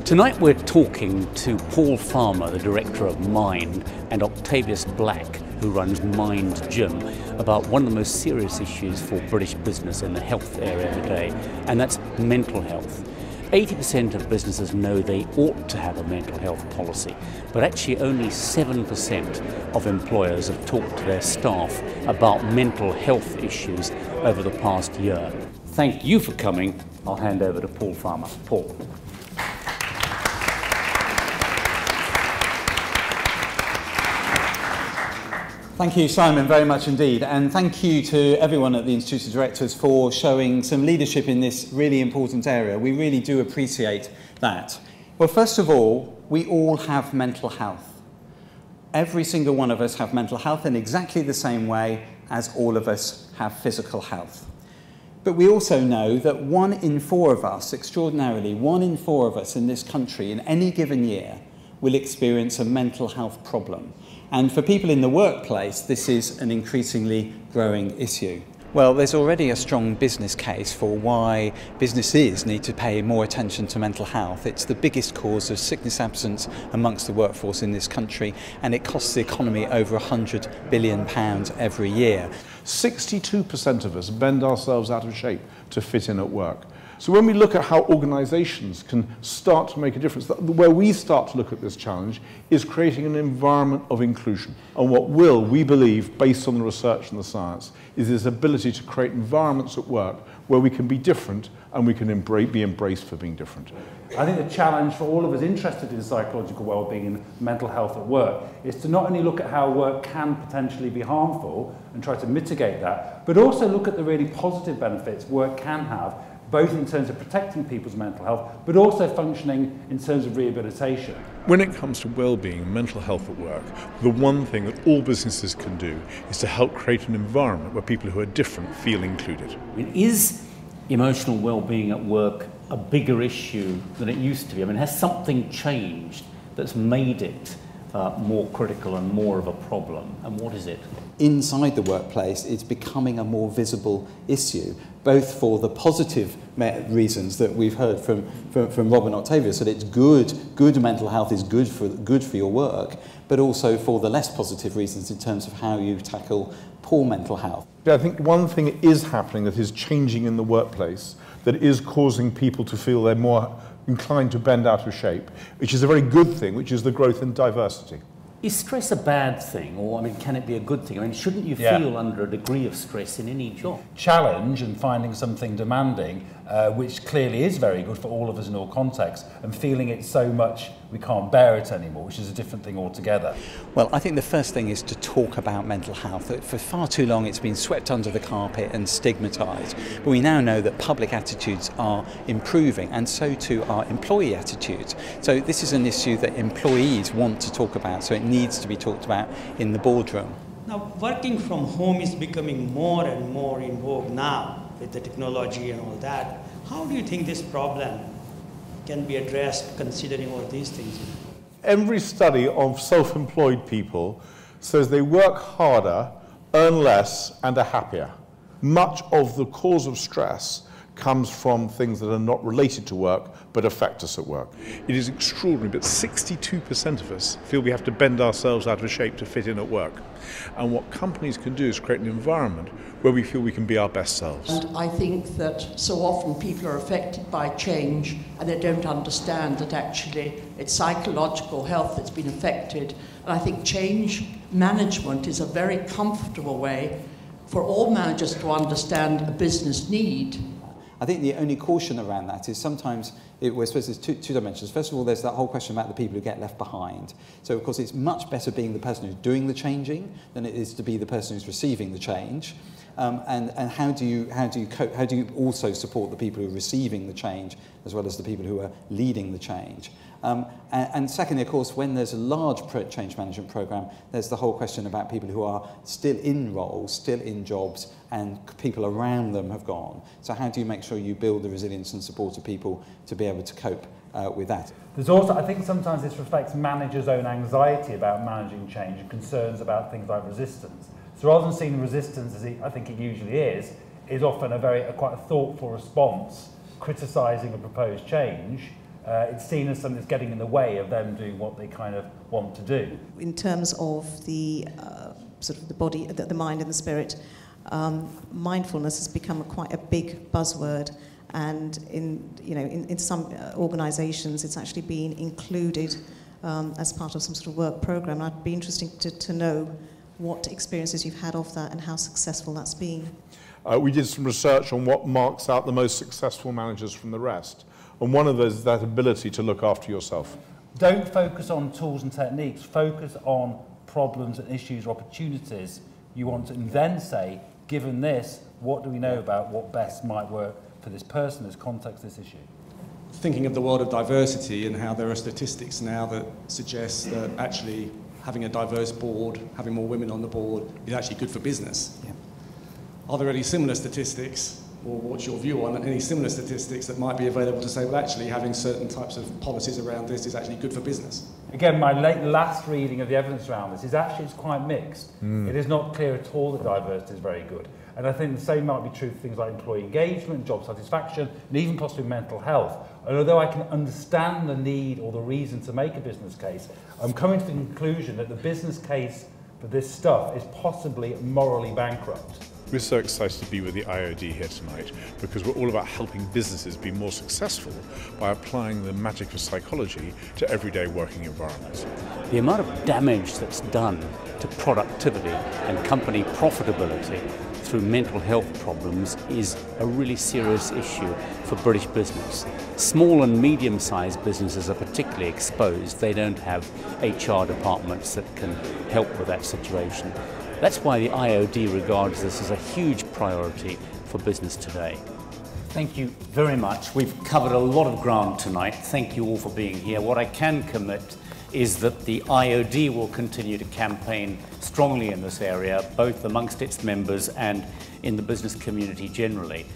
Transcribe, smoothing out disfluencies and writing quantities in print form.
Tonight we're talking to Paul Farmer, the director of Mind, and Octavius Black, who runs Mind Gym, about one of the most serious issues for British business in the health area today, and that's mental health. 80% of businesses know they ought to have a mental health policy, but actually only 7% of employers have talked to their staff about mental health issues over the past year. Thank you for coming. I'll hand over to Paul Farmer. Paul. Thank you, Simon, very much indeed. And thank you to everyone at the Institute of Directors for showing some leadership in this really important area. We really do appreciate that. Well, first of all, we all have mental health. Every single one of us have mental health in exactly the same way as all of us have physical health. But we also know that 1 in 4 of us, extraordinarily, 1 in 4 of us in this country in any given year will experience a mental health problem. And for people in the workplace, this is an increasingly growing issue. Well, there's already a strong business case for why businesses need to pay more attention to mental health. It's the biggest cause of sickness absence amongst the workforce in this country, and it costs the economy over £100 billion every year. 62% of us bend ourselves out of shape to fit in at work. So when we look at how organisations can start to make a difference, where we start to look at this challenge is creating an environment of inclusion. And what will, we believe, based on the research and the science, is this ability to create environments at work where we can be different and we can be embraced for being different. I think the challenge for all of us interested in psychological well-being and mental health at work is to not only look at how work can potentially be harmful and try to mitigate that, but also look at the really positive benefits work can have, both in terms of protecting people's mental health, but also functioning in terms of rehabilitation. When it comes to well-being and mental health at work, the one thing that all businesses can do is to help create an environment where people who are different feel included. I mean, is emotional well-being at work a bigger issue than it used to be? I mean, has something changed that's made it more critical and more of a problem? And what is it? Inside the workplace, it's becoming a more visible issue, both for the positive reasons that we've heard from Rob and Octavius, that it's good mental health is good for your work, but also for the less positive reasons in terms of how you tackle poor mental health. I think one thing is happening that is changing in the workplace, that is causing people to feel they're more inclined to bend out of shape, which is a very good thing, which is the growth in diversity. Is stress a bad thing, or I mean, can it be a good thing? I mean, shouldn't you feel under a degree of stress in any job? Challenge and finding something demanding, which clearly is very good for all of us in all contexts, and feeling it so much we can't bear it anymore, which is a different thing altogether. Well, I think the first thing is to talk about mental health. For far too long it's been swept under the carpet and stigmatised, but we now know that public attitudes are improving, and so too are employee attitudes. So this is an issue that employees want to talk about, so it needs to be talked about in the boardroom. Now, working from home is becoming more and more in vogue now with the technology and all that. How do you think this problem can be addressed considering all these things? Every study of self-employed people says they work harder, earn less, and are happier. Much of the cause of stress comes from things that are not related to work but affect us at work. It is extraordinary, but 62% of us feel we have to bend ourselves out of shape to fit in at work. And what companies can do is create an environment where we feel we can be our best selves. And I think that so often people are affected by change and they don't understand that actually it's psychological health that's been affected. And I think change management is a very comfortable way for all managers to understand a business need. I think the only caution around that is sometimes, we're supposed to there's two dimensions. First of all, there's that whole question about the people who get left behind. So, of course, it's much better being the person who's doing the changing than it is to be the person who's receiving the change. And how do you cope? How do you also support the people who are receiving the change as well as the people who are leading the change? And secondly, of course, when there's a large change management program, there's the whole question about people who are still in roles, still in jobs, and people around them have gone. So how do you make sure you build the resilience and support of people to be able to cope with that? There's also, I think sometimes this reflects managers' own anxiety about managing change and concerns about things like resistance. So rather than seeing resistance as I think it usually is often quite a thoughtful response, criticising a proposed change, it's seen as something that's getting in the way of them doing what they kind of want to do. In terms of the sort of the body, the mind and the spirit, mindfulness has become quite a big buzzword, and in some organisations it's actually been included as part of some sort of work programme. I'd be interested to know what experiences you've had of that and how successful that's been. We did some research on what marks out the most successful managers from the rest. And one of those is that ability to look after yourself. Don't focus on tools and techniques, focus on problems and issues or opportunities you want to, and then say, given this, what do we know about what best might work for this person, this context, this issue? Thinking of the world of diversity and how there are statistics now that suggest that actually having a diverse board, having more women on the board is actually good for business. Yeah. Are there any similar statistics, or what's your view on any similar statistics that might be available to say, well, actually having certain types of policies around this is actually good for business? Again, my last reading of the evidence around this is actually it's quite mixed. It is not clear at all that diversity is very good. And I think the same might be true for things like employee engagement, job satisfaction, and even possibly mental health. And although I can understand the need or the reason to make a business case, I'm coming to the conclusion that the business case for this stuff is possibly morally bankrupt. We're so excited to be with the IOD here tonight because we're all about helping businesses be more successful by applying the magic of psychology to everyday working environments. The amount of damage that's done to productivity and company profitability through mental health problems is a really serious issue for British business. Small and medium-sized businesses are particularly exposed. They don't have HR departments that can help with that situation. That's why the IOD regards this as a huge priority for business today. Thank you very much. We've covered a lot of ground tonight. Thank you all for being here. What I can commit is that the IOD will continue to campaign strongly in this area, both amongst its members and in the business community generally.